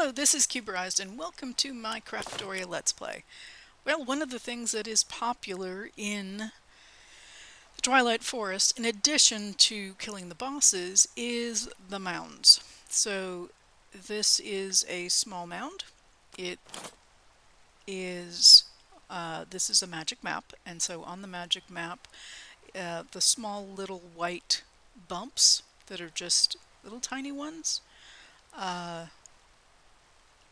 Hello, this is Cuberized and welcome to my Craftoria Let's Play. Well, one of the things that is popular in the Twilight Forest, in addition to killing the bosses, is the mounds. So this is a small mound. It is, this is a magic map, and so on the magic map, the small little white bumps that are just little tiny ones,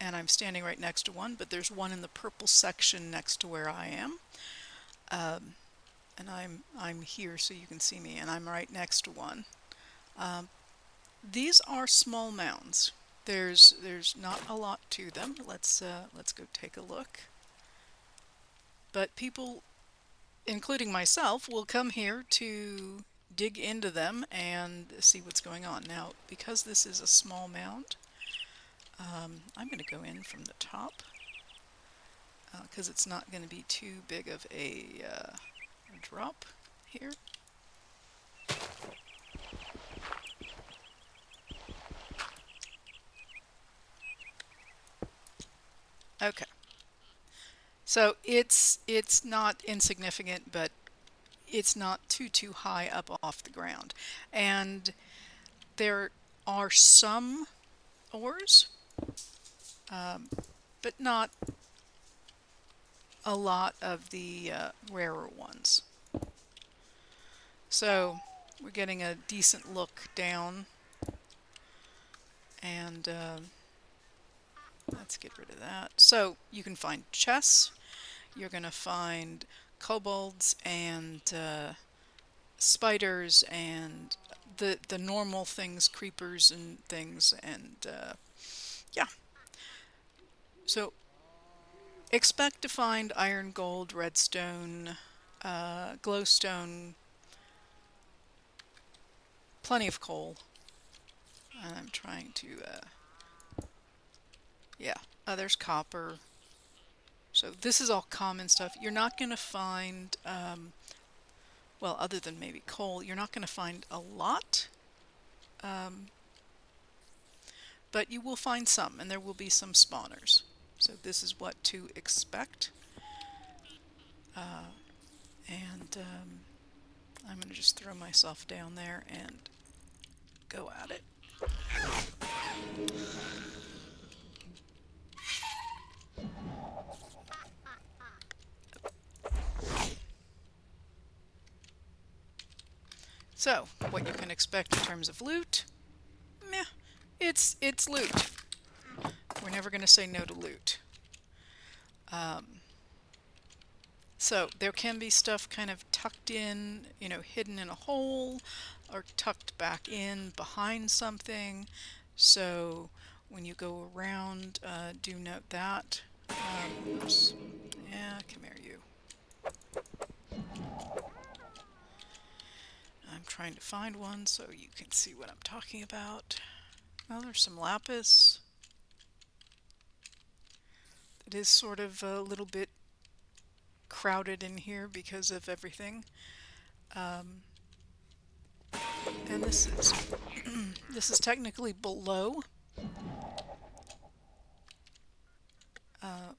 and I'm standing right next to one, but there's one in the purple section next to where I am. And I'm here so you can see me, and I'm right next to one. These are small mounds. There's not a lot to them. Let's go take a look. But people, including myself, will come here to dig into them and see what's going on. Now, because this is a small mound, I'm going to go in from the top because it's not going to be too big of a drop here. Okay. So it's not insignificant, but it's not too high up off the ground. And there are some ores, but not a lot of the rarer ones. So we're getting a decent look down, and let's get rid of that. So you can find chests, you're going to find kobolds and spiders and the normal things, creepers and things, and yeah. So expect to find iron, gold, redstone, glowstone, plenty of coal. I'm trying to, yeah, there's copper. So this is all common stuff. You're not going to find, well, other than maybe coal, you're not going to find a lot. But you will find some, and there will be some spawners. So this is what to expect. And I'm going to just throw myself down there and go at it. So, what you can expect in terms of loot, meh, it's loot. We're never going to say no to loot. So there can be stuff kind of tucked in, you know, hidden in a hole or tucked back in behind something. So when you go around, do note that. Oops. Yeah, come here, you. I'm trying to find one so you can see what I'm talking about. Well, there's some lapis. It is sort of a little bit crowded in here because of everything. And this is this is technically below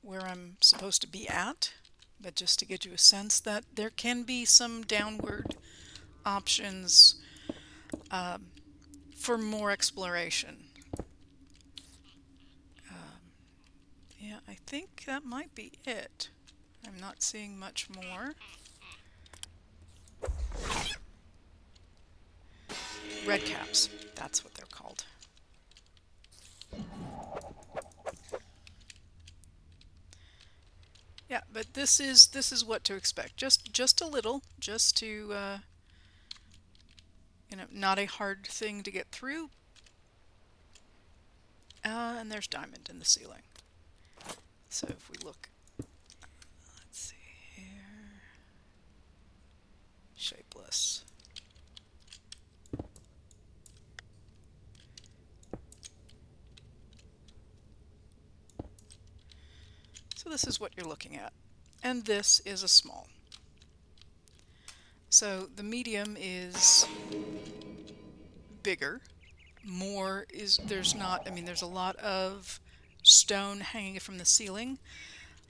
where I'm supposed to be at, but just to get you a sense that there can be some downward options for more exploration. Yeah, I think that might be it. I'm not seeing much more. Redcaps, that's what they're called. Yeah, but this is what to expect. Just a little, just to you know, not a hard thing to get through. And there's diamond in the ceiling. So if we look, let's see here, shapeless. So this is what you're looking at. And this is a small. So the medium is bigger. More is, there's not, I mean, there's a lot of stone hanging from the ceiling,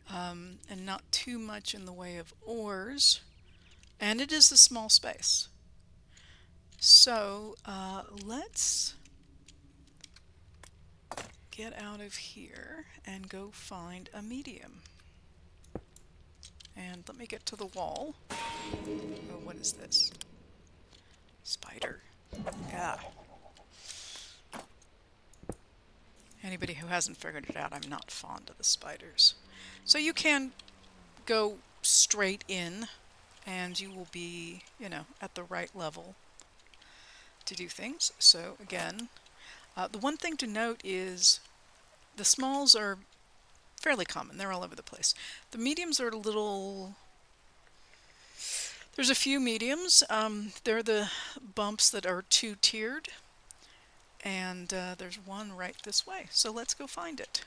and not too much in the way of ores. And it is a small space. So let's get out of here and go find a medium. And let me get to the wall. Oh, what is this? Spider. Yeah. Anybody who hasn't figured it out, I'm not fond of the spiders. So you can go straight in and you will be, you know, at the right level to do things. So again, the one thing to note is the smalls are fairly common. They're all over the place. The mediums are a little... There's a few mediums. They're the bumps that are two-tiered. And there's one right this way. So let's go find it.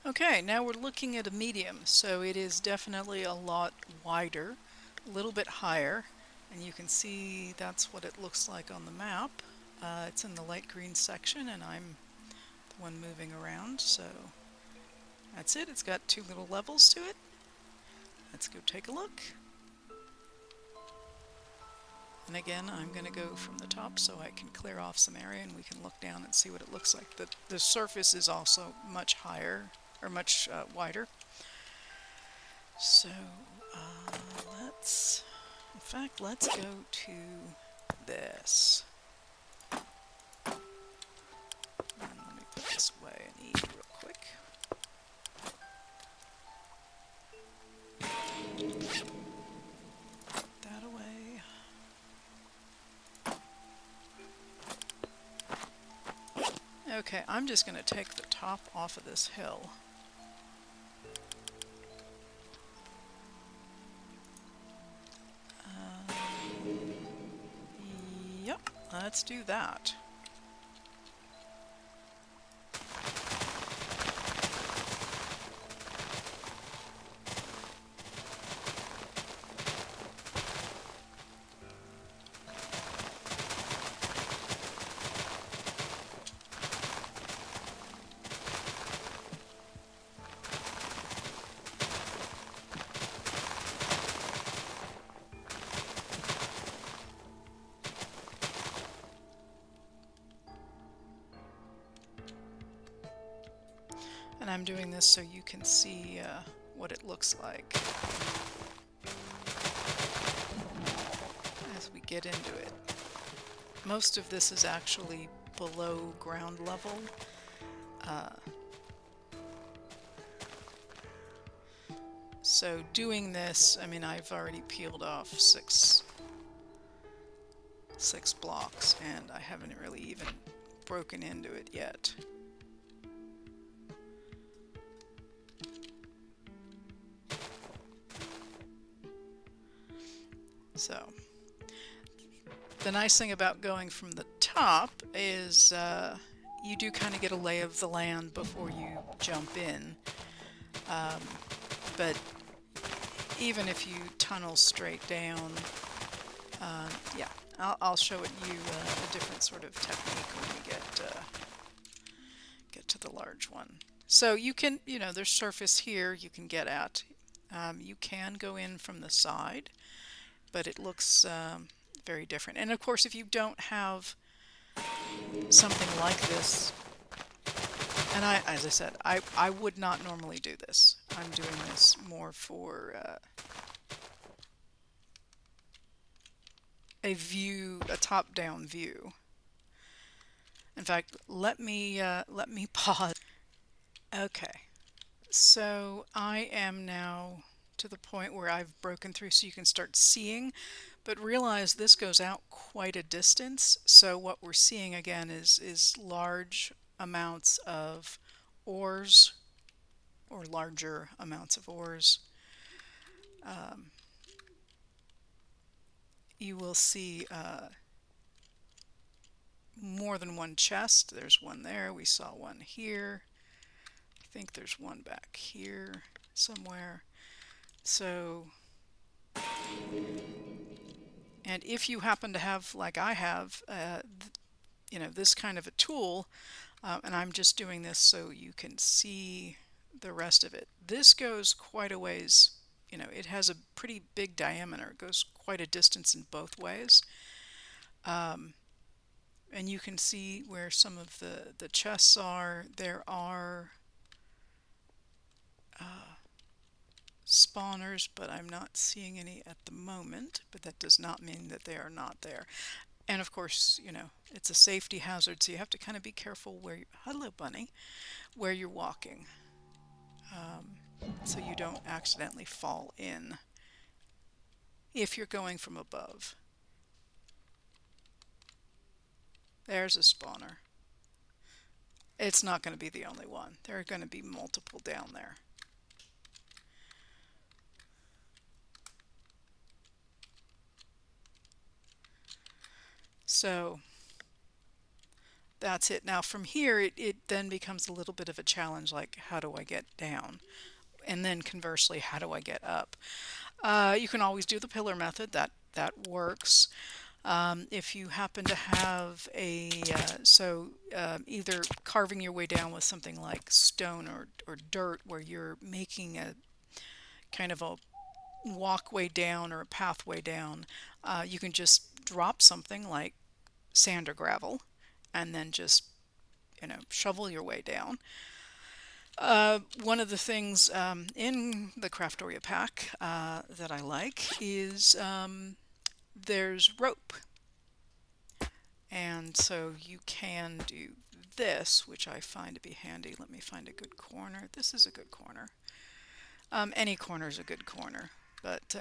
Okay, now we're looking at a medium. So it is definitely a lot wider, a little bit higher. And you can see that's what it looks like on the map. It's in the light green section and I'm the one moving around. So that's it. It's got two little levels to it. Let's go take a look. And again, I'm going to go from the top so I can clear off some area and we can look down and see what it looks like. The surface is also much higher, or much wider. So let's go to this. And let me put this away and eat real quick. Put that away. Okay, I'm just going to take the top off of this hill. Yep, let's do that. And I'm doing this so you can see what it looks like as we get into it. Most of this is actually below ground level. So doing this, I mean, I've already peeled off six blocks and I haven't really even broken into it yet. So, the nice thing about going from the top is you do kind of get a lay of the land before you jump in. But even if you tunnel straight down, yeah, I'll show you a different sort of technique when we get to the large one. So you can, you know, there's surface here you can get at. You can go in from the side, but it looks very different. And of course, if you don't have something like this, and as I said, I would not normally do this. I'm doing this more for a view, a top-down view. In fact, let me pause. Okay, so I am now to the point where I've broken through so you can start seeing, but realize this goes out quite a distance. So what we're seeing again is large amounts of ores, or larger amounts of ores. You will see more than one chest. There's one there, we saw one here. I think there's one back here somewhere. So, and if you happen to have, like I have, you know, this kind of a tool, And I'm just doing this so you can see the rest of it. This goes quite a ways, you know, it has a pretty big diameter. It goes quite a distance in both ways. And you can see where some of the chests are. There are spawners, but I'm not seeing any at the moment, but that does not mean that they are not there. And of course, you know, it's a safety hazard, so you have to kind of be careful where you, hello bunny, where you're walking, so you don't accidentally fall in if you're going from above. There's a spawner. It's not going to be the only one. There are going to be multiple down there. So that's it. Now from here, it then becomes a little bit of a challenge, like how do I get down? And then conversely, how do I get up? You can always do the pillar method. That works. If you happen to have a either carving your way down with something like stone or dirt, where you're making a kind of a walkway down or a pathway down, you can just drop something like sand or gravel and then just, you know, shovel your way down. One of the things in the Craftoria pack that I like is there's rope. And so you can do this, which I find to be handy. Let me find a good corner. This is a good corner. Any corner is a good corner, but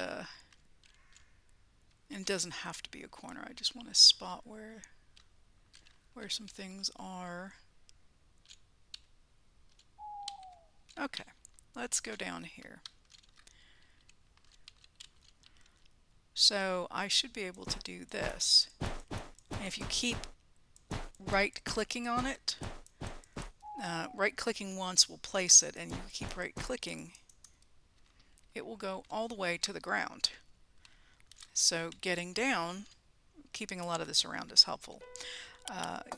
it doesn't have to be a corner. I just want to spot where some things are. Okay, let's go down here. So I should be able to do this. And if you keep right-clicking on it, right-clicking once will place it, and you keep right-clicking, it will go all the way to the ground. So getting down, keeping a lot of this around is helpful.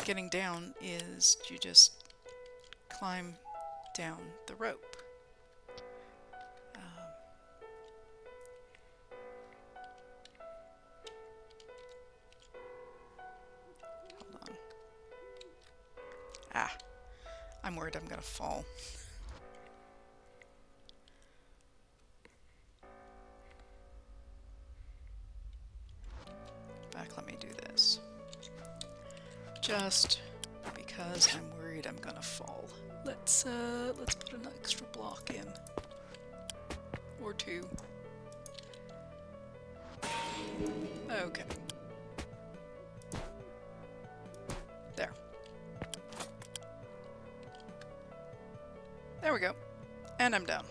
Getting down is you just climb down the rope. Hold on. I'm worried I'm gonna fall. Back, let me do this. Just because I'm worried I'm gonna fall. Let's put an extra block in. Or two. Okay. There. There we go. And I'm down.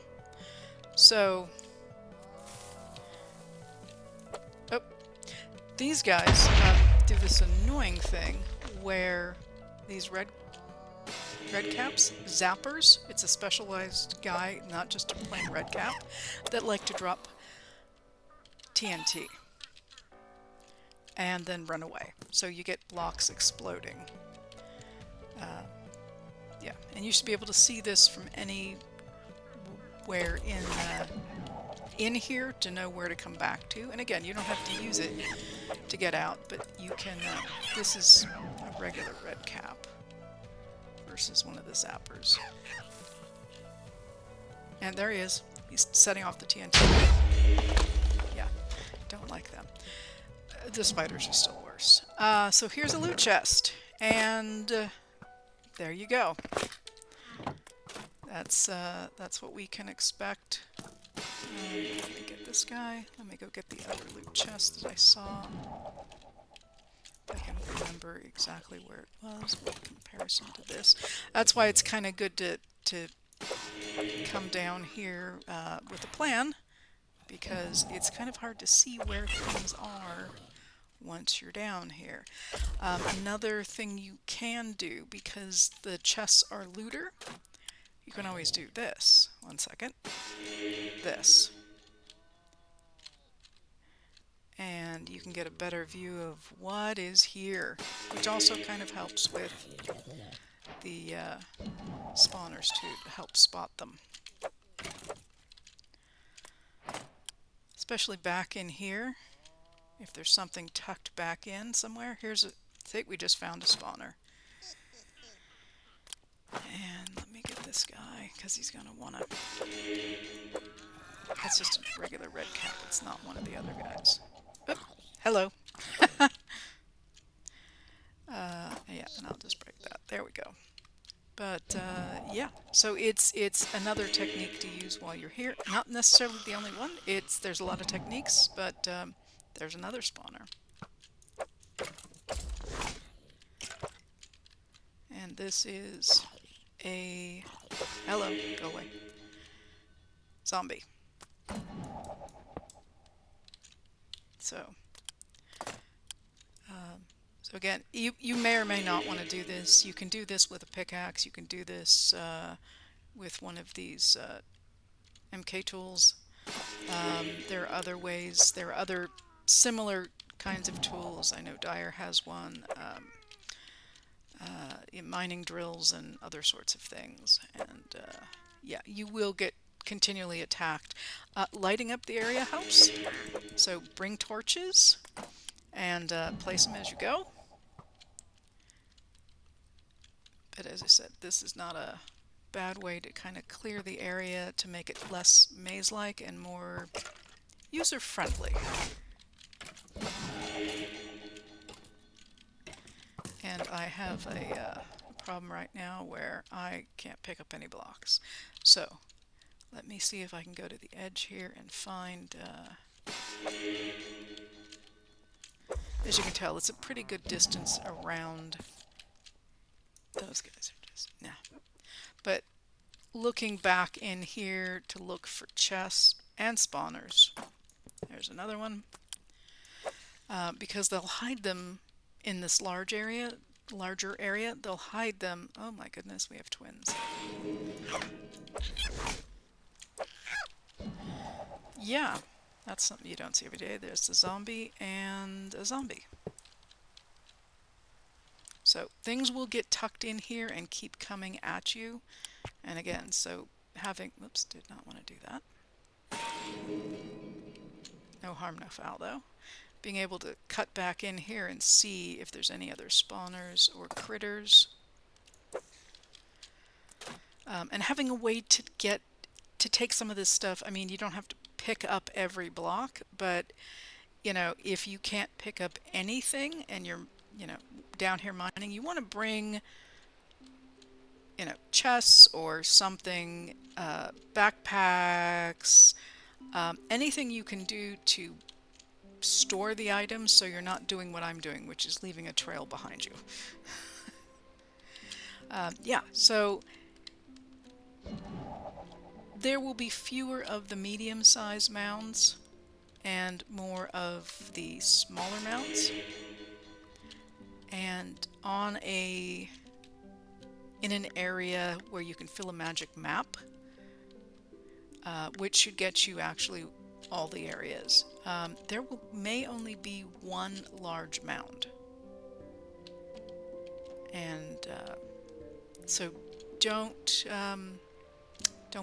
So, oh, these guys do this annoying thing where these Redcaps, zappers, it's a specialized guy, not just a plain Redcap, that like to drop TNT and then run away. So you get blocks exploding. Yeah, and you should be able to see this from anywhere in here to know where to come back to. And again, you don't have to use it to get out, but you can. This is a regular Redcap versus one of the zappers. And there he is. He's setting off the TNT. Yeah, don't like them. The spiders are still worse. So here's a loot chest, and there you go. That's what we can expect. Let me get this guy. Let me go get the other loot chest that I saw. I can remember exactly where it was in comparison to this. That's why it's kind of good to come down here with a plan, because it's kind of hard to see where things are once you're down here. Another thing you can do, because the chests are looter, you can always do this. One second. This. And you can get a better view of what is here, which also kind of helps with the spawners to help spot them. Especially back in here, if there's something tucked back in somewhere. Here's a, I think we just found a spawner. And let me get this guy, because he's going to want to... That's just a regular Redcap. It's not one of the other guys. Oop, hello. Yeah, and I'll just break that. There we go. But yeah, so it's another technique to use while you're here. Not necessarily the only one. There's a lot of techniques, but there's another spawner. And this is a... Hello, go away. Zombie. So again, you may or may not want to do this. You can do this with a pickaxe. You can do this with one of these MK tools. There are other ways. There are other similar kinds of tools. I know Dyer has one. Mining drills and other sorts of things. And yeah, you will get continually attacked. Lighting up the area helps. So bring torches and place them as you go. But as I said, this is not a bad way to kind of clear the area to make it less maze-like and more user-friendly. And I have a problem right now where I can't pick up any blocks. So let me see if I can go to the edge here and find... as you can tell, it's a pretty good distance around... Those guys are just... nah. But looking back in here to look for chests and spawners. There's another one. Because they'll hide them in this larger area, they'll hide them. Oh my goodness, we have twins. Yeah, that's something you don't see every day. There's a zombie and a zombie. So things will get tucked in here and keep coming at you. And again, so having... Whoops, did not want to do that. No harm, no foul though. Being able to cut back in here and see if there's any other spawners or critters. And having a way to take some of this stuff. I mean, you don't have to pick up every block, but you know, if you can't pick up anything and you're, you know, down here mining, you want to bring, you know, chests or something, backpacks, anything you can do to store the items so you're not doing what I'm doing, which is leaving a trail behind you. Yeah, so there will be fewer of the medium-sized mounds and more of the smaller mounds. And in an area where you can fill a magic map, which should get you actually all the areas. There may only be one large mound. And so don't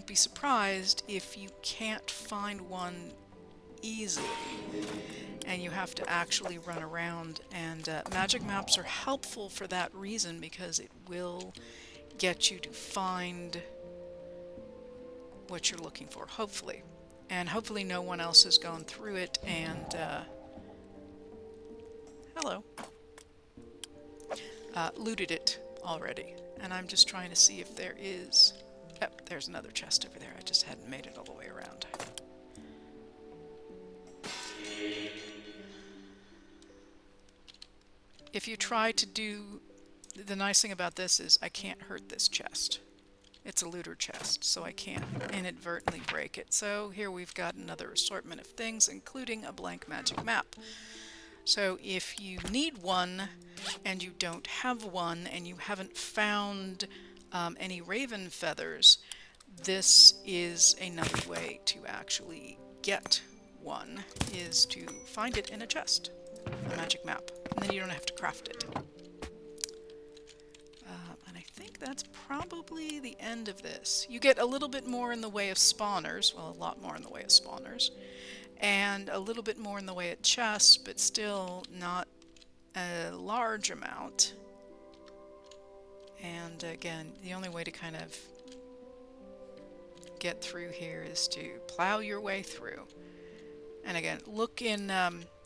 be surprised if you can't find one easily and you have to actually run around. And magic maps are helpful for that reason, because it will get you to find what you're looking for, hopefully. And hopefully no one else has gone through it and hello, looted it already. And I'm just trying to see if there is... Yep, there's another chest over there. I just hadn't made it all the way around. If you try to do... The nice thing about this is I can't hurt this chest. It's a looter chest, so I can't inadvertently break it. So here we've got another assortment of things, including a blank magic map. So if you need one and you don't have one and you haven't found any raven feathers, this is another way to actually get one, is to find it in a chest, a magic map, and then you don't have to craft it. And I think think that's probably the end of this. You get a little bit more in the way of spawners, well, a lot more in the way of spawners, and a little bit more in the way of chests, but still not a large amount. And again, the only way to kind of get through here is to plow your way through. And again, look in,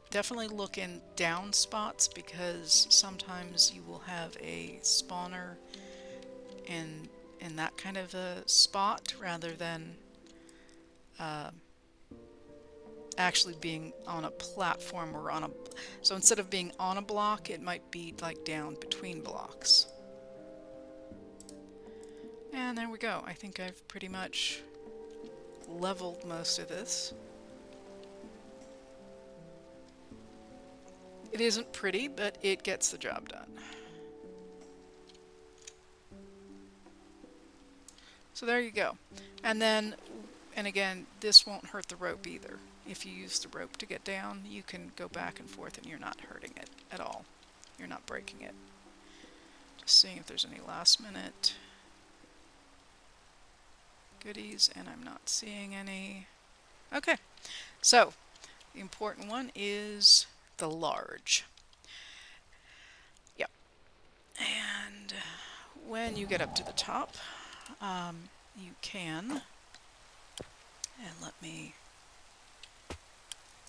definitely look in down spots, because sometimes you will have a spawner in that kind of a spot rather than actually being on a platform or on a... So instead of being on a block, it might be like down between blocks. And there we go. I think I've pretty much leveled most of this. It isn't pretty, but it gets the job done. So there you go. And then, and again, this won't hurt the rope either. If you use the rope to get down, you can go back and forth and you're not hurting it at all. You're not breaking it. Just seeing if there's any last minute goodies, and I'm not seeing any. Okay, so the important one is the large. Yep. And when you get up to the top, you can, and let me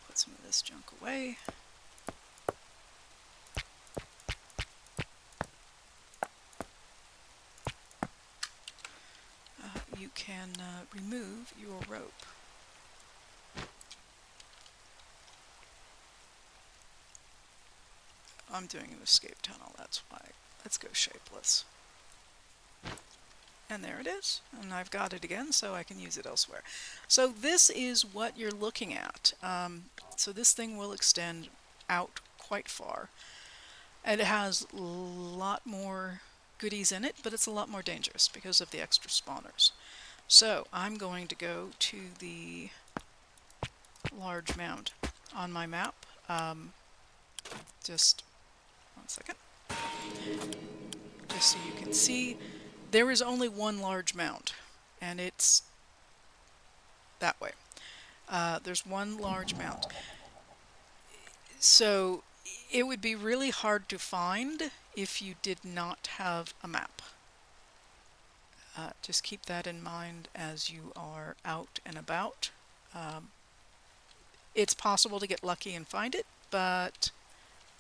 put some of this junk away. You can remove your rope. I'm doing an escape tunnel, that's why. Let's go shapeless. And there it is. And I've got it again, so I can use it elsewhere. So this is what you're looking at. So this thing will extend out quite far. And it has a lot more goodies in it, but it's a lot more dangerous because of the extra spawners. So I'm going to go to the large mound on my map. Just 1 second. Just so you can see, there is only one large mound, and it's that way. There's one large mound. So it would be really hard to find if you did not have a map. Just keep that in mind as you are out and about. It's possible to get lucky and find it, but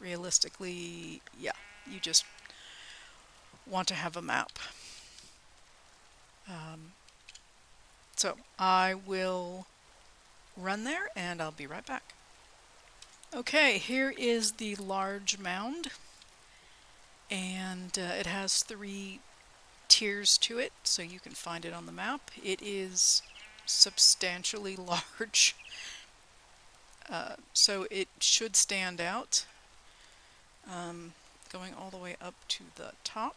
realistically, yeah, you just want to have a map. So I will run there and I'll be right back. Okay, here is the large mound, and it has 3 tiers to it, so you can find it on the map. It is substantially large, so it should stand out. Going all the way up to the top,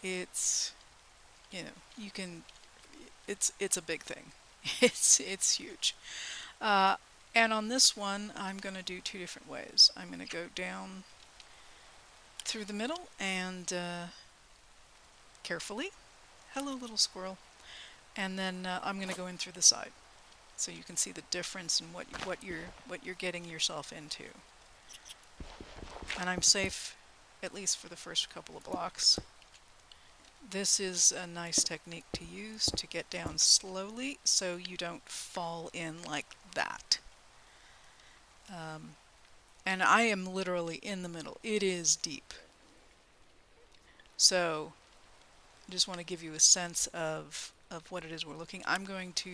it's, you know, you can, it's a big thing. It's huge. And on this one, I'm going to do 2 different ways. I'm going to go down through the middle and carefully, hello little squirrel, and then I'm going to go in through the side, so you can see the difference in what you're getting yourself into. And I'm safe, at least for the first couple of blocks. This is a nice technique to use to get down slowly so you don't fall in like that. And I am literally in the middle. It is deep. So I just want to give you a sense of what it is we're looking. I'm going to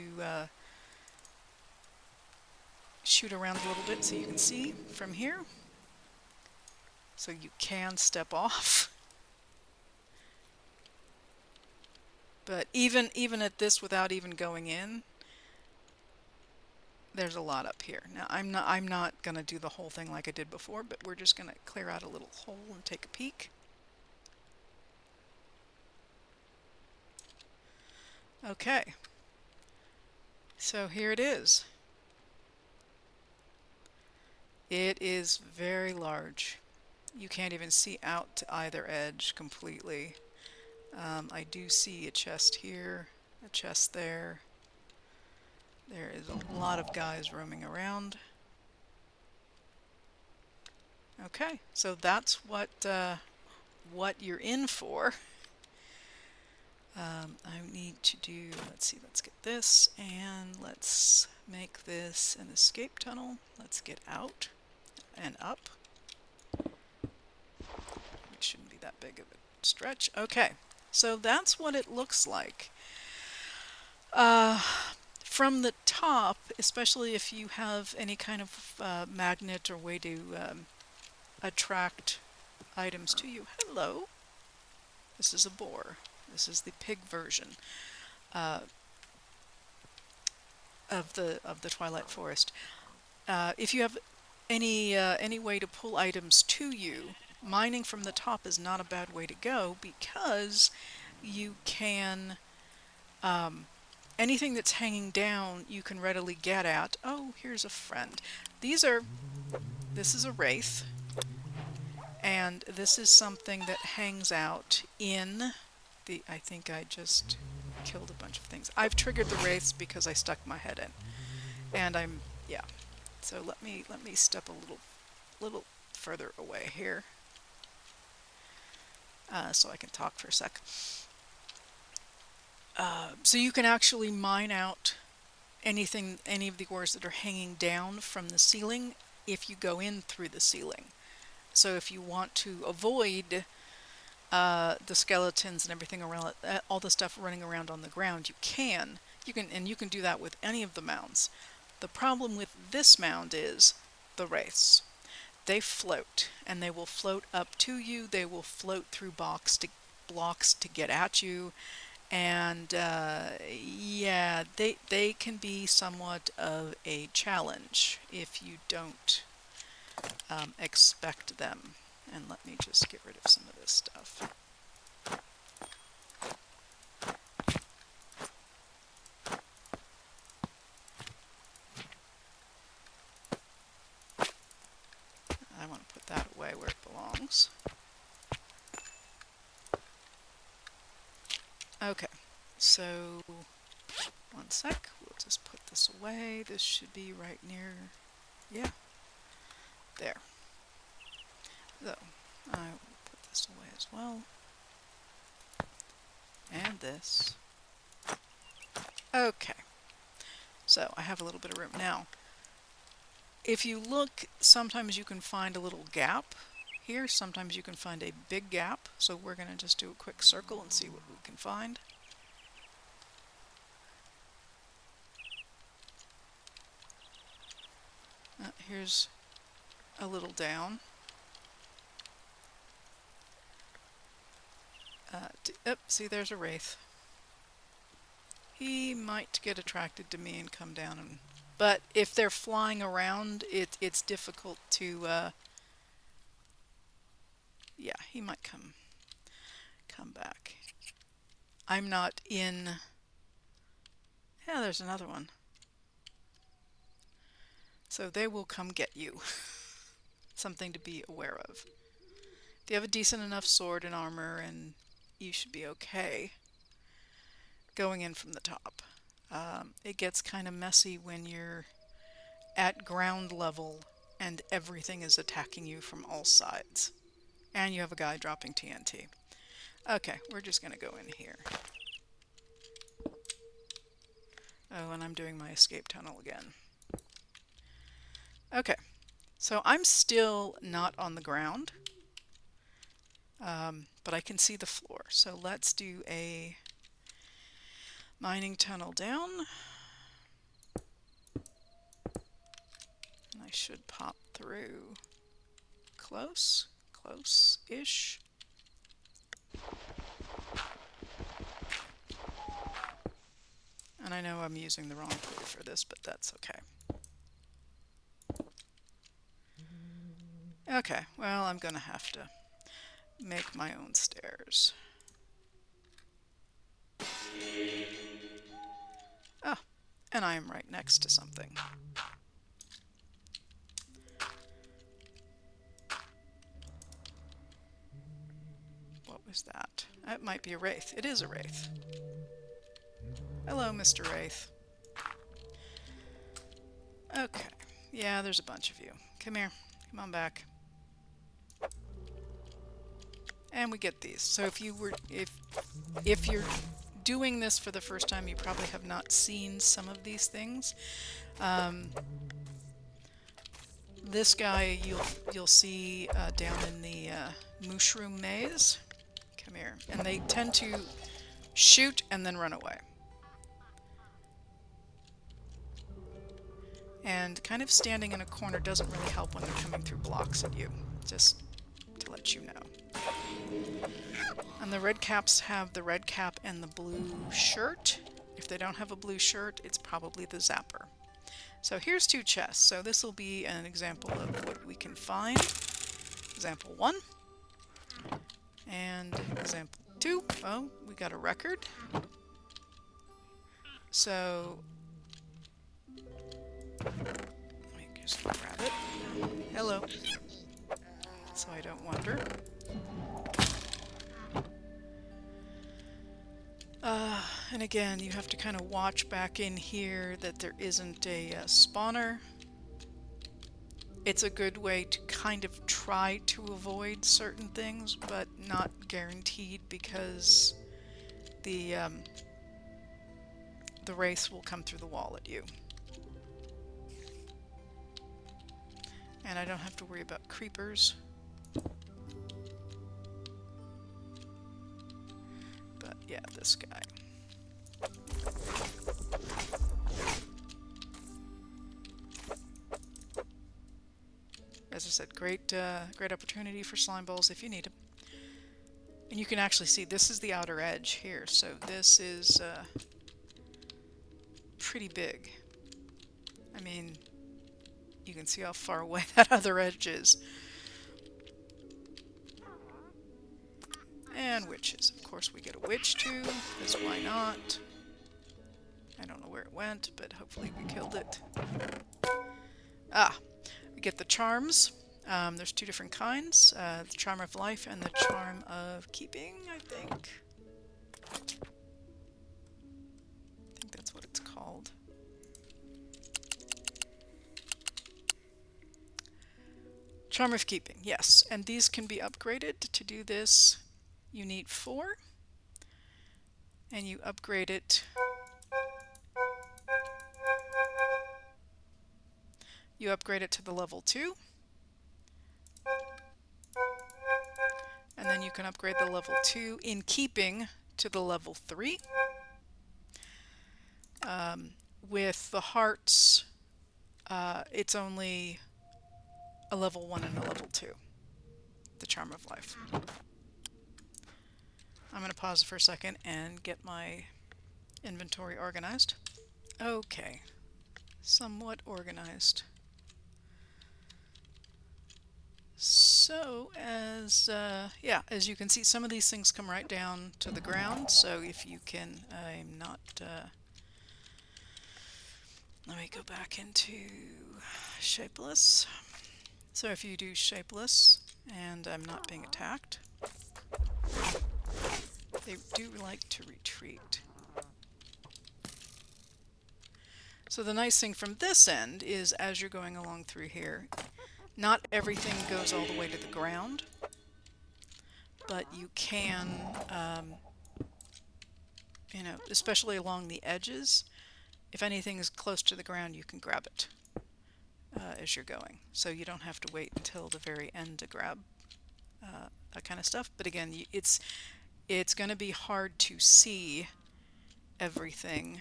shoot around a little bit so you can see from here. So you can step off. But even at this, without even going in, there's a lot up here. Now I'm not going to do the whole thing like I did before, but we're just going to clear out a little hole and take a peek. Okay. So here it is. It is very large. You can't even see out to either edge completely. I do see a chest here, a chest there. There is a lot of guys roaming around. Okay, so that's what you're in for. I need to do, let's see, let's get this, and let's make this an escape tunnel. Let's get out and up. It shouldn't be that big of a stretch. Okay, so that's what it looks like. From the top, especially if you have any kind of magnet or way to attract items to you. Hello. This is a boar. This is the pig version of the Twilight Forest. If you have any way to pull items to you, mining from the top is not a bad way to go, because you can anything that's hanging down you can readily get at. Oh, here's a friend. This is a wraith, and this is something that hangs out in the, I think I just killed a bunch of things. I've triggered the wraiths because I stuck my head in. And yeah. So let me step a little further away here. So I can talk for a sec. So you can actually mine out any of the ores that are hanging down from the ceiling if you go in through the ceiling. So if you want to avoid the skeletons and everything around, all the stuff running around on the ground, you can do that with any of the mounds. The problem with this mound is the wraiths. They float, and they will float up to you. They will float through blocks to get at you, and yeah, they can be somewhat of a challenge if you don't expect them. And let me just get rid of some of this stuff. I want to put that away where it belongs. Okay, so one sec, we'll just put this away. This should be right near, yeah, there. So I will put this away as well. And this. Okay, so I have a little bit of room now. If you look, sometimes you can find a little gap here, sometimes you can find a big gap, so we're going to just do a quick circle and see what we can find. Here's a little down. See, there's a wraith. He might get attracted to me and come down, but if they're flying around, it's difficult to. Yeah, he might come back. I'm not in. Yeah, there's another one. So they will come get you. Something to be aware of. If you have a decent enough sword and armor, and you should be okay going in from the top. It gets kind of messy when you're at ground level and everything is attacking you from all sides. And you have a guy dropping TNT. Okay, we're just going to go in here. Oh, and I'm doing my escape tunnel again. Okay, so I'm still not on the ground, but I can see the floor. So let's do a mining tunnel down. And I should pop through close-ish. And I know I'm using the wrong tool for this, but that's okay. Okay, well, I'm going to have to make my own stairs. Oh, and I am right next to something. was that? That might be a Wraith. It is a Wraith. Hello, Mr. Wraith. Okay. Yeah, there's a bunch of you. Come here. Come on back. And we get these. So if you're doing this for the first time, you probably have not seen some of these things. This guy you'll see down in the mushroom maze. Come here. And they tend to shoot and then run away. And kind of standing in a corner doesn't really help when they're coming through blocks at you, just to let you know. And the Redcaps have the red cap and the blue shirt. If they don't have a blue shirt, it's probably the zapper. So here's 2 chests. So this will be an example of what we can find. Example 1. And example 2. Oh, we got a record. So let me just grab it. Hello. So I don't wander. And again, you have to kind of watch back in here that there isn't a spawner. It's a good way to kind of try to avoid certain things, but not guaranteed, because the Wraiths will come through the wall at you. And I don't have to worry about creepers. But yeah, this guy. As I said, great opportunity for slime balls if you need them. And you can actually see this is the outer edge here, so this is pretty big. I mean, you can see how far away that other edge is. And witches. Of course we get a witch too, because why not? I don't know where it went, but hopefully we killed it. We get the charms. There's 2 different kinds. The Charm of Life and the Charm of Keeping, I think. I think that's what it's called. Charm of Keeping, yes. And these can be upgraded. To do this, you need 4. And you upgrade it. You upgrade it to the level 2. And then you can upgrade the level 2 in keeping to the level 3. With the hearts, it's only a level 1 and a level 2. The Charm of Life. I'm going to pause for a second and get my inventory organized. Okay. Somewhat organized. So, as you can see, some of these things come right down to the ground, so if you can, I'm not, let me go back into shapeless. So if you do shapeless, and I'm not being attacked, they do like to retreat. So the nice thing from this end is, as you're going along through here, not everything goes all the way to the ground, but you can, you know, especially along the edges, if anything is close to the ground, you can grab it as you're going. So you don't have to wait until the very end to grab that kind of stuff. But again, it's going to be hard to see everything.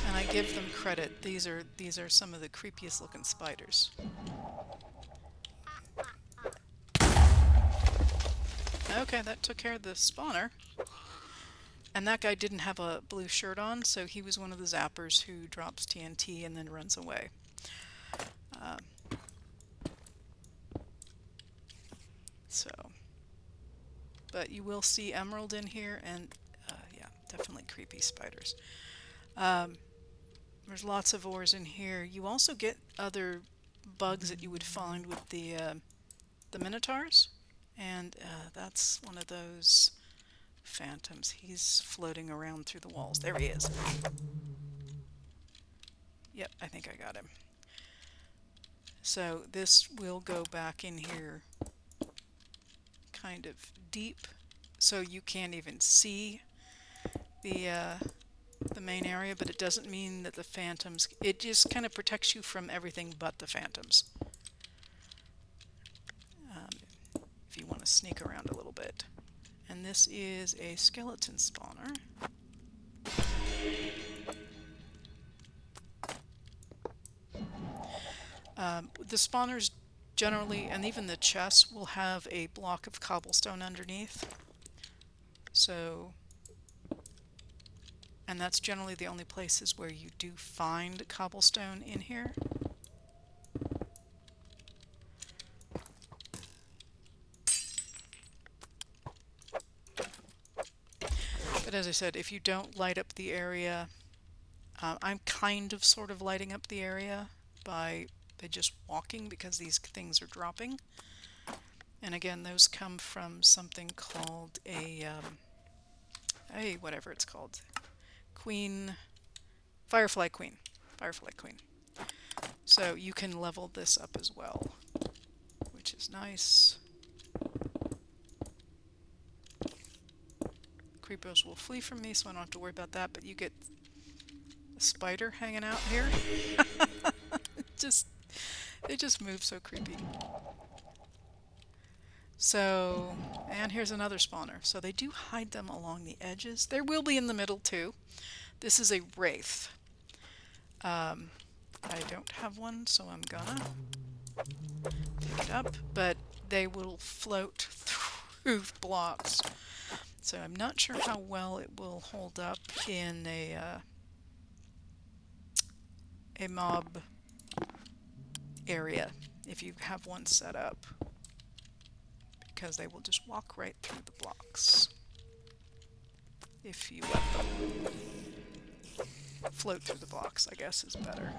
And I give them credit. These are some of the creepiest looking spiders. Okay, that took care of the spawner. And that guy didn't have a blue shirt on, so he was one of the zappers who drops TNT and then runs away. But you will see emerald in here, and yeah, definitely creepy spiders. There's lots of ores in here. You also get other bugs that you would find with the the Minotaurs, and that's one of those phantoms. He's floating around through the walls. There he is. Yep, I think I got him. So this will go back in here kind of deep, so you can't even see the main area, but it doesn't mean that the phantoms, it just kind of protects you from everything but the phantoms. If you want to sneak around a little bit. And this is a skeleton spawner. The spawners generally, and even the chests, will have a block of cobblestone underneath. So, and that's generally the only places where you do find cobblestone in here. But as I said, if you don't light up the area, I'm kind of sort of lighting up the area by just walking, because these things are dropping. And again, those come from something called a whatever it's called, Firefly Queen. So you can level this up as well, which is nice. Creepers will flee from me, so I don't have to worry about that, but you get a spider hanging out here. They just move so creepy. So, and here's another spawner. So they do hide them along the edges. There will be in the middle too. This is a Wraith. I don't have one, so I'm gonna pick it up, but they will float through blocks. So I'm not sure how well it will hold up in a mob area if you have one set up, because they will just walk right through the blocks if you let them. Float through the blocks, I guess, is better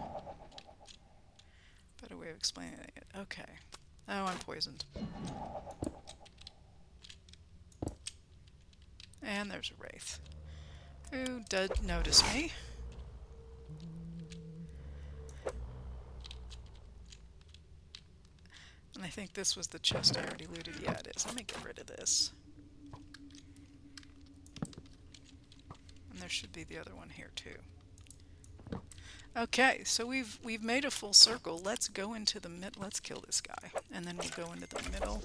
way of explaining it. Okay. Oh, I'm poisoned. And there's a Wraith who did notice me. And I think this was the chest I already looted. Yeah, it is. Let me get rid of this. And there should be the other one here too. Okay, so we've made a full circle. Let's go into the mid. Let's kill this guy, and then we'll go into the middle.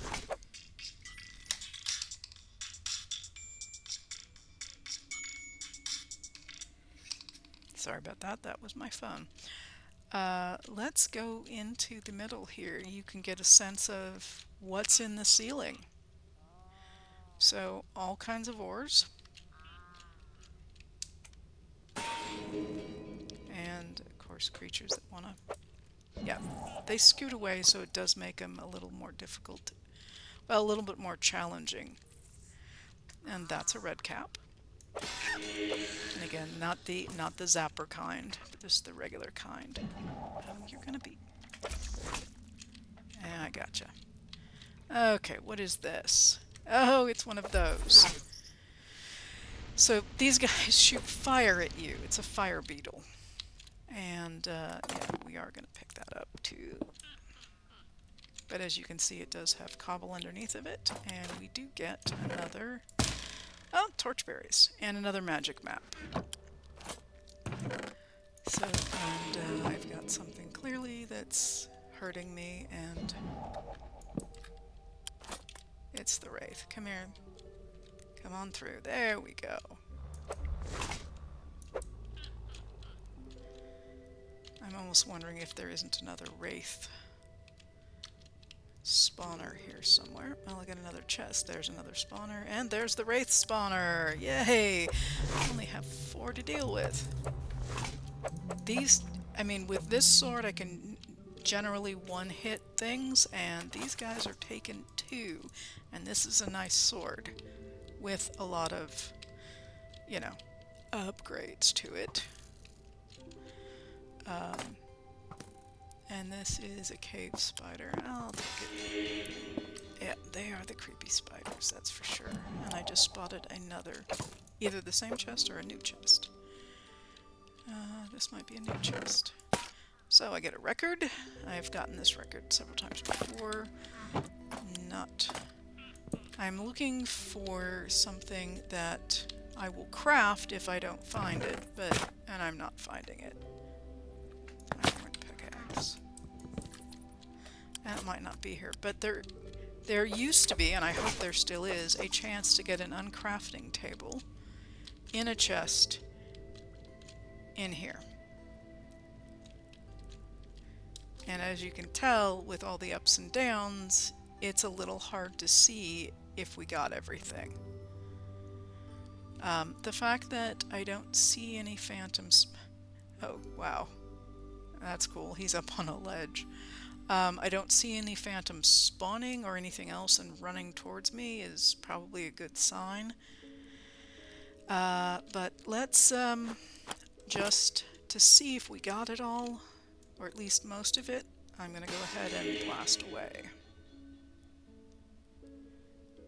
Sorry about that. That was my phone. Let's go into the middle here. You can get a sense of what's in the ceiling. So all kinds of ores. And of course creatures that want to, yeah, they scoot away, so it does make them a little more difficult, well, a little bit more challenging. And that's a Redcap. And again, not the zapper kind, but just the regular kind. Oh, you're gonna be, yeah, I gotcha. Okay, what is this? Oh, it's one of those. So these guys shoot fire at you. It's a fire beetle. And yeah, we are going to pick that up too. But as you can see, it does have cobble underneath of it. And we do get another, oh, torchberries. And another magic map. So, and I've got something clearly that's hurting me, and it's the Wraith. Come here. Come on through. There we go. I'm almost wondering if there isn't another Wraith spawner here somewhere. Oh, I got another chest. There's another spawner. And there's the Wraith spawner! Yay! I only have 4 to deal with. These, I mean, with this sword I can generally one-hit things, and these guys are taking 2. And this is a nice sword with a lot of, you know, upgrades to it. And this is a cave spider. I'll take it. Yeah, they are the creepy spiders, that's for sure. And I just spotted another, either the same chest or a new chest. This might be a new chest. So I get a record. I've gotten this record several times before. I'm looking for something that I will craft if I don't find it, and I'm not finding it. Iron pickaxe. That might not be here, but there used to be, and I hope there still is, a chance to get an uncrafting table in a chest in here. And as you can tell, with all the ups and downs, it's a little hard to see if we got everything. The fact that I don't see any phantoms... Oh, wow. That's cool. He's up on a ledge. I don't see any phantoms spawning or anything else and running towards me is probably a good sign. But let's, just to see if we got it all, or at least most of it, I'm going to go ahead and blast away.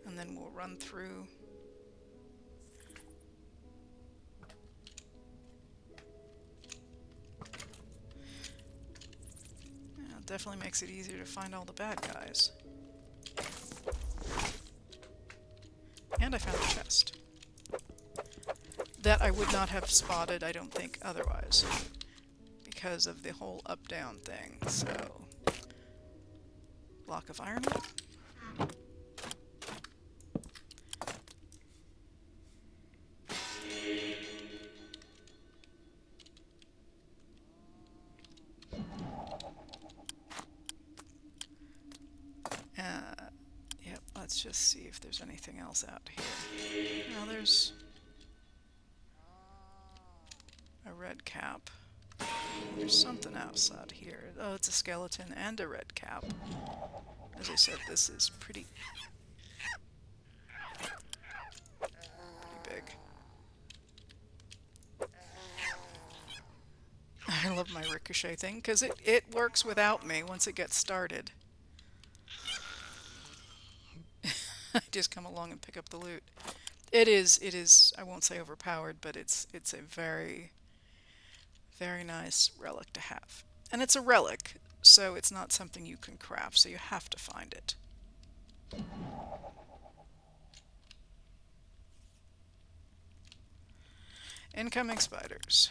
And then we'll run through. Yeah, it definitely makes it easier to find all the bad guys. And I found a chest. That I would not have spotted, I don't think, otherwise. Because of the whole up-down thing, so... Block of iron. Yep, let's just see if there's anything else out here. Now there's a Redcap. There's something outside here. Oh, it's a skeleton and a Redcap. As I said, this is pretty big. I love my ricochet thing, because it works without me once it gets started. I just come along and pick up the loot. It is, I won't say overpowered, but it's a very, very nice relic to have. And it's a relic, so it's not something you can craft, so you have to find it. Incoming spiders.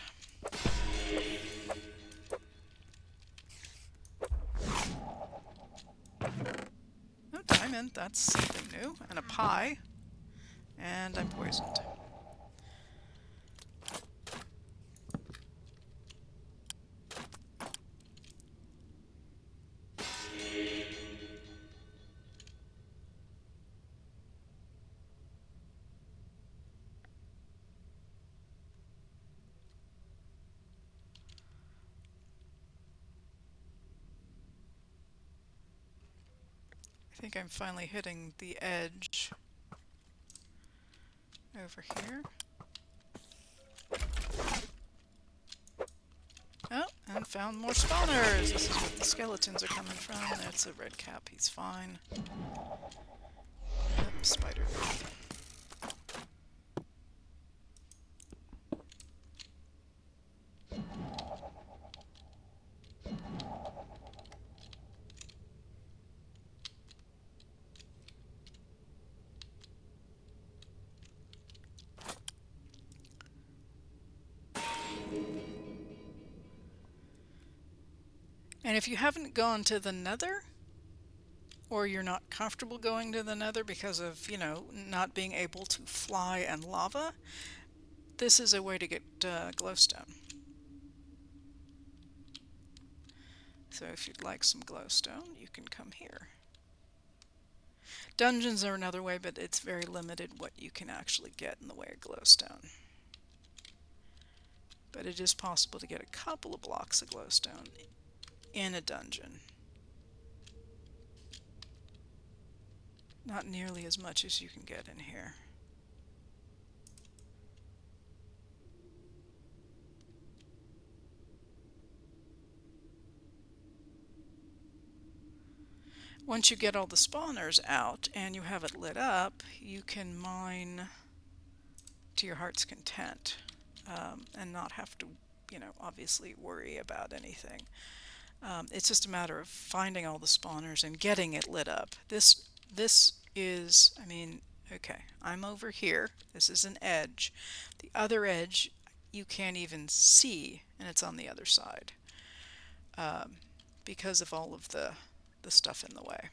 Oh, diamond, that's something new. And a pie. And I'm poisoned. I think I'm finally hitting the edge over here. Oh, and found more spawners! This is what the skeletons are coming from. That's a Redcap, he's fine. Yep, spider. And if you haven't gone to the Nether, or you're not comfortable going to the Nether because of, you know, not being able to fly and lava, this is a way to get glowstone. So if you'd like some glowstone, you can come here. Dungeons are another way, but it's very limited what you can actually get in the way of glowstone. But it is possible to get a couple of blocks of glowstone in a dungeon. Not nearly as much as you can get in here. Once you get all the spawners out and you have it lit up, you can mine to your heart's content, and not have to, obviously worry about anything. It's just a matter of finding all the spawners and getting it lit up. This is, I mean, okay, I'm over here. This is an edge. The other edge you can't even see, and it's on the other side, because of all of the stuff in the way.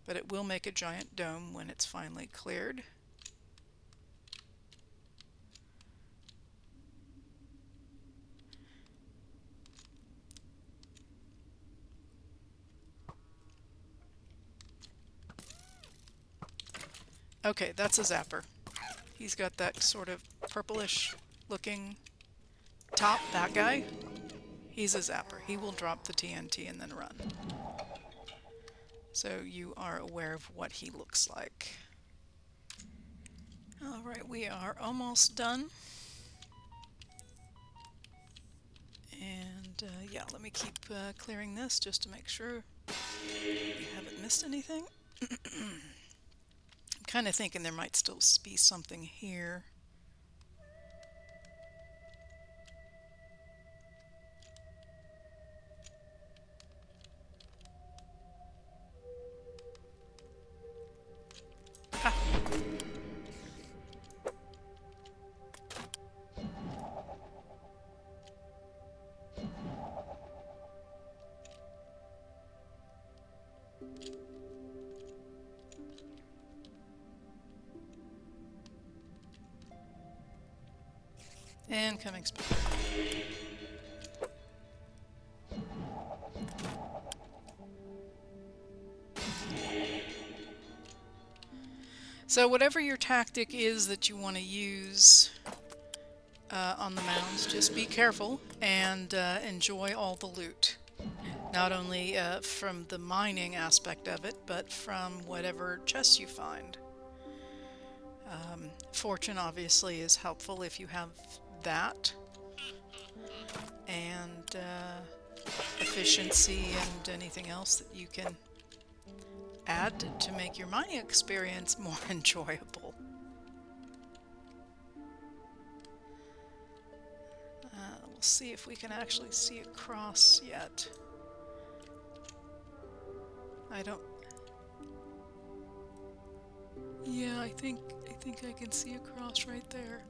But it will make a giant dome when it's finally cleared. Okay, that's a zapper. He's got that sort of purplish looking top, that guy. He's a zapper. He will drop the TNT and then run. So you are aware of what he looks like. Alright, we are almost done. And yeah, let me keep clearing this just to make sure you haven't missed anything. I'm kind of thinking there might still be something here. Ah. Incoming speed. So whatever your tactic is that you want to use on the mounds, just be careful and enjoy all the loot. Not only from the mining aspect of it, but from whatever chests you find. Fortune obviously is helpful if you have that, and efficiency and anything else that you can add to make your mining experience more enjoyable. We'll see if we can actually see across yet. I don't... Yeah, I think I can see across right there.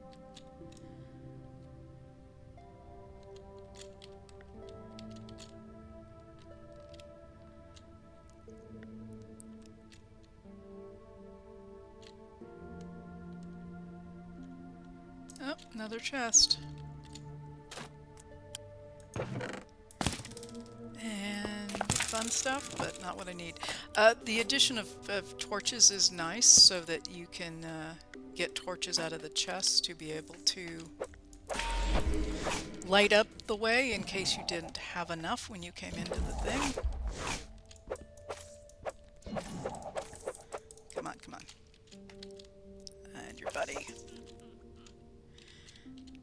Oh, another chest. And fun stuff, but not what I need. The addition of torches is nice, so that you can get torches out of the chests to be able to light up the way in case you didn't have enough when you came into the thing. Come on, come on. And your buddy.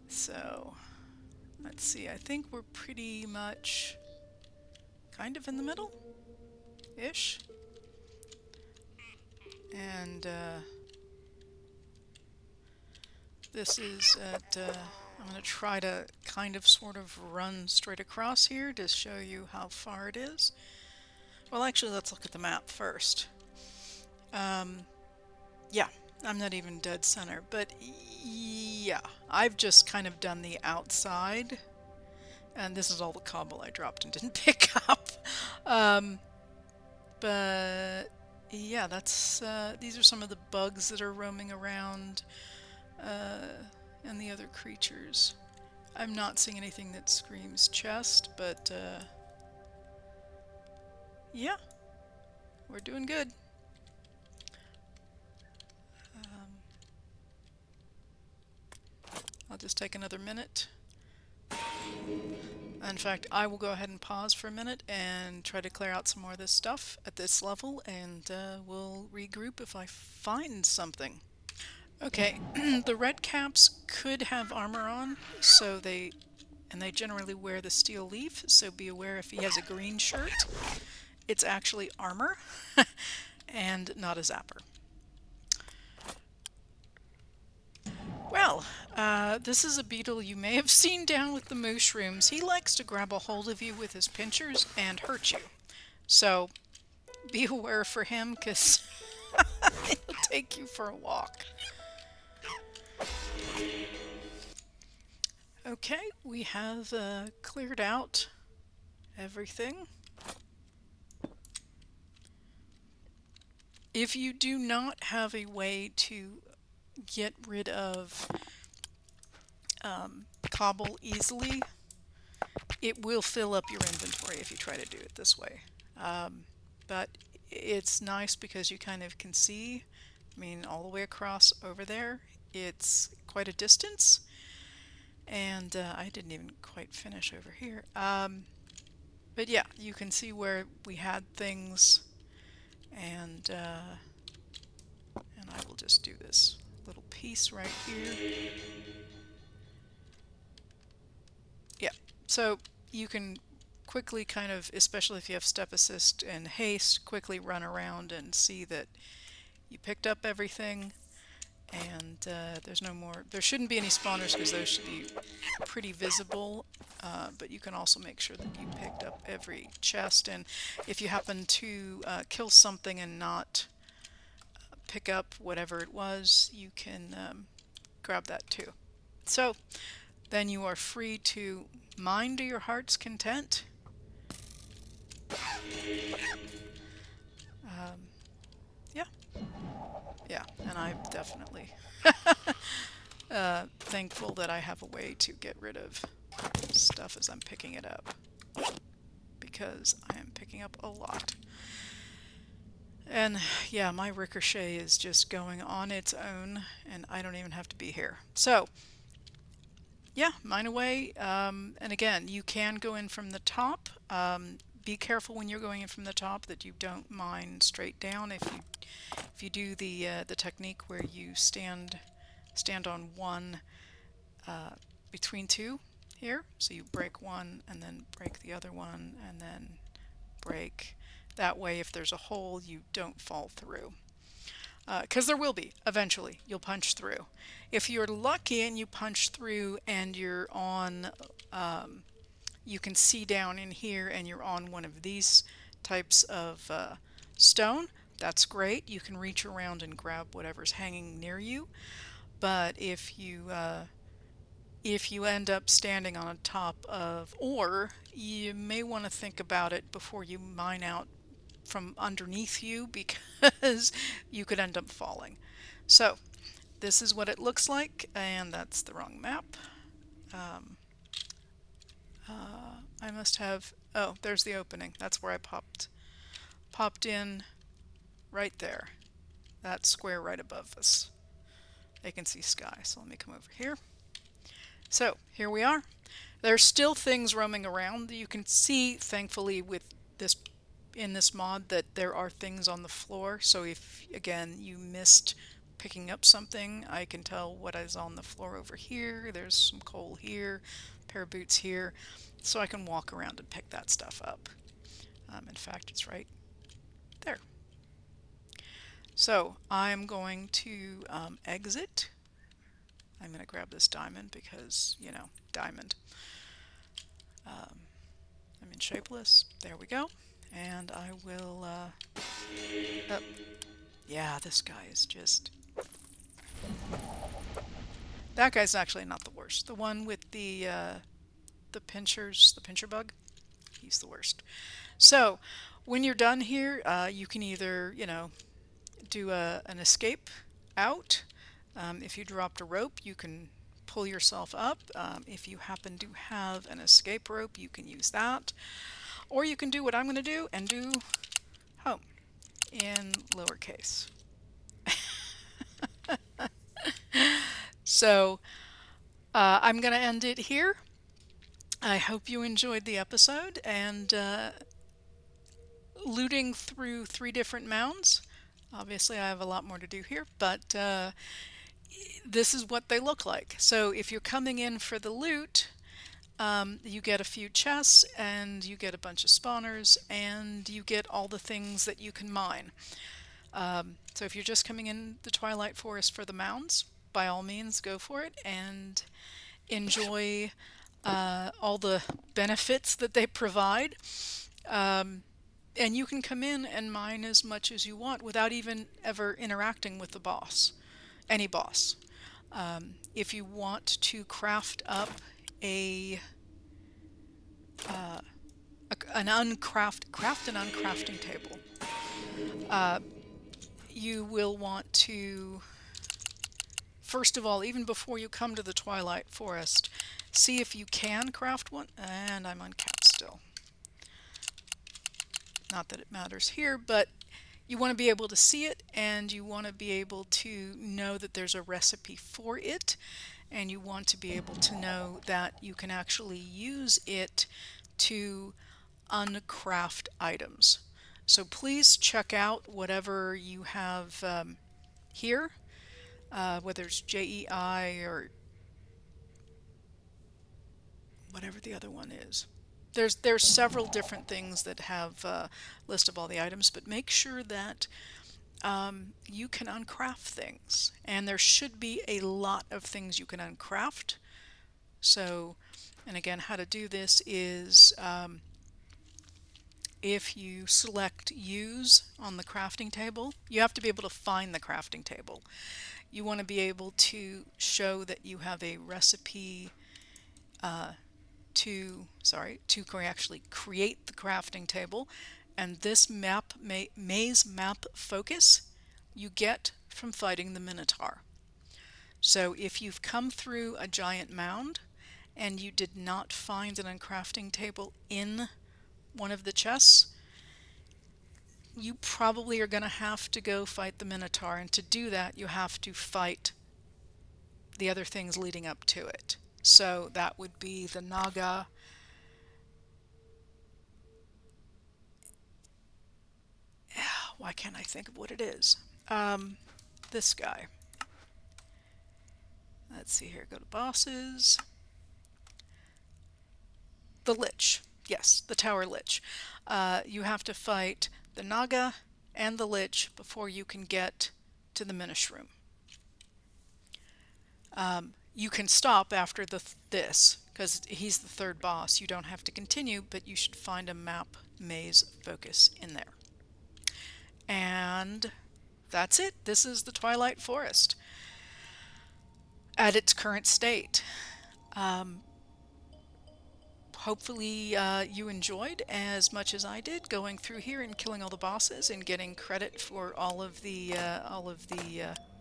So, let's see, I think we're pretty much kind of in the middle-ish. And this is at, I'm going to try to kind of sort of run straight across here to show you how far it is. Well, actually, let's look at the map first. Yeah, I'm not even dead center, but yeah, I've just kind of done the outside, and this is all the cobble I dropped and didn't pick up. But yeah, that's these are some of the bugs that are roaming around, and the other creatures. I'm not seeing anything that screams chest, but yeah, we're doing good. I'll just take another minute. In fact, I will go ahead and pause for a minute and try to clear out some more of this stuff at this level, and we'll regroup if I find something. Okay, the Redcaps could have armor on, so they and they generally wear the steel leaf, so be aware if he has a green shirt, it's actually armor and not a zapper. Well, this is a beetle you may have seen down with the mushrooms. He likes to grab a hold of you with his pinchers and hurt you. So be aware for him, because he'll take you for a walk. Okay, we have cleared out everything. If you do not have a way to get rid of cobble easily, it will fill up your inventory if you try to do it this way. But it's nice because you kind of can see, I mean, all the way across over there, it's quite a distance. And I didn't even quite finish over here. But yeah, you can see where we had things, and I will just do this little piece right here. Yeah, so you can quickly kind of, especially if you have step assist and haste, quickly run around and see that you picked up everything, and there's no more, there shouldn't be any spawners because those should be pretty visible, but you can also make sure that you picked up every chest, and if you happen to kill something and not pick up whatever it was, you can grab that too. So then you are free to mine to your heart's content. Yeah. Yeah, and I'm definitely thankful that I have a way to get rid of stuff as I'm picking it up, because I am picking up a lot. And yeah, my ricochet is just going on its own, and I don't even have to be here. So yeah, mine away. And again, you can go in from the top. Be careful when you're going in from the top that you don't mine straight down. If you do the technique where you stand on one between two here, so you break one and then break the other one and then break. That way, if there's a hole, you don't fall through. Because there will be, eventually, you'll punch through. If you're lucky and you punch through and you're on, you can see down in here and you're on one of these types of stone, that's great. You can reach around and grab whatever's hanging near you. But if you end up standing on top of, or you may want to think about it before you mine out from underneath you, because you could end up falling. So this is what it looks like, and that's the wrong map. I must have, oh, there's the opening. That's where I popped in right there. That square right above us. I can see sky, so let me come over here. So here we are. There's still things roaming around. You can see, thankfully, with this in this mod, that there are things on the floor. So if, again, you missed picking up something, I can tell what is on the floor over here. There's some coal here, a pair of boots here. So I can walk around and pick that stuff up. In fact, it's right there. So I'm going to exit. I'm going to grab this diamond because, you know, diamond. I'm in shapeless. There we go. And I will, oh, yeah, this guy is just, that guy's actually not the worst. The one with the pinchers, the pincher bug, he's the worst. So when you're done here, you can either, you know, do an escape out. If you dropped a rope, you can pull yourself up. If you happen to have an escape rope, you can use that. Or you can do what I'm going to do and do home in lowercase. So I'm going to end it here. I hope you enjoyed the episode, and looting through 3 different mounds. Obviously I have a lot more to do here, but this is what they look like. So if you're coming in for the loot, You get a few chests, and you get a bunch of spawners, and you get all the things that you can mine. So if you're just coming in the Twilight Forest for the mounds, by all means go for it and enjoy all the benefits that they provide. And you can come in and mine as much as you want without even ever interacting with the boss, any boss. If you want to craft up a craft an uncrafting table, you will want to, first of all, even before you come to the Twilight Forest, see if you can craft one. And I'm uncapped still. Not that it matters here, but you want to be able to see it, and you want to be able to know that there's a recipe for it, and you want to be able to know that you can actually use it to uncraft items. So please check out whatever you have here, whether it's JEI or whatever the other one is. There's several different things that have a list of all the items, but make sure that you can uncraft things, and there should be a lot of things you can uncraft. So, and again, how to do this is if you select use on the crafting table, you have to be able to find the crafting table. You want to be able to show that you have a recipe to actually create the crafting table, and this maze map focus you get from fighting the Minotaur. So if you've come through a giant mound and you did not find an uncrafting table in one of the chests, you probably are going to have to go fight the Minotaur, and to do that you have to fight the other things leading up to it. So that would be the Naga, why can't I think of what it is? This guy. Let's see here, go to bosses. The Lich, yes, the Tower Lich. You have to fight the Naga and the Lich before you can get to the Minishroom. You can stop after this, because he's the third boss. You don't have to continue, but you should find a map maze focus in there. And that's it. This is the Twilight Forest at its current state. Hopefully you enjoyed as much as I did going through here and killing all the bosses and getting credit for all of the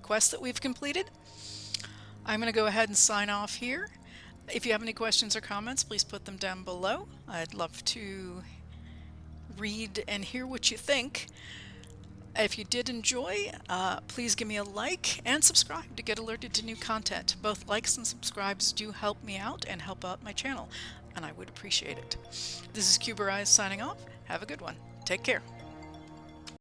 quests that we've completed. I'm going to go ahead and sign off here. If you have any questions or comments, please put them down below. I'd love to read and hear what you think. If you did enjoy, please give me a like and subscribe to get alerted to new content. Both likes and subscribes do help me out and help out my channel, and I would appreciate it. This is Cuberized signing off. Have a good one. Take care.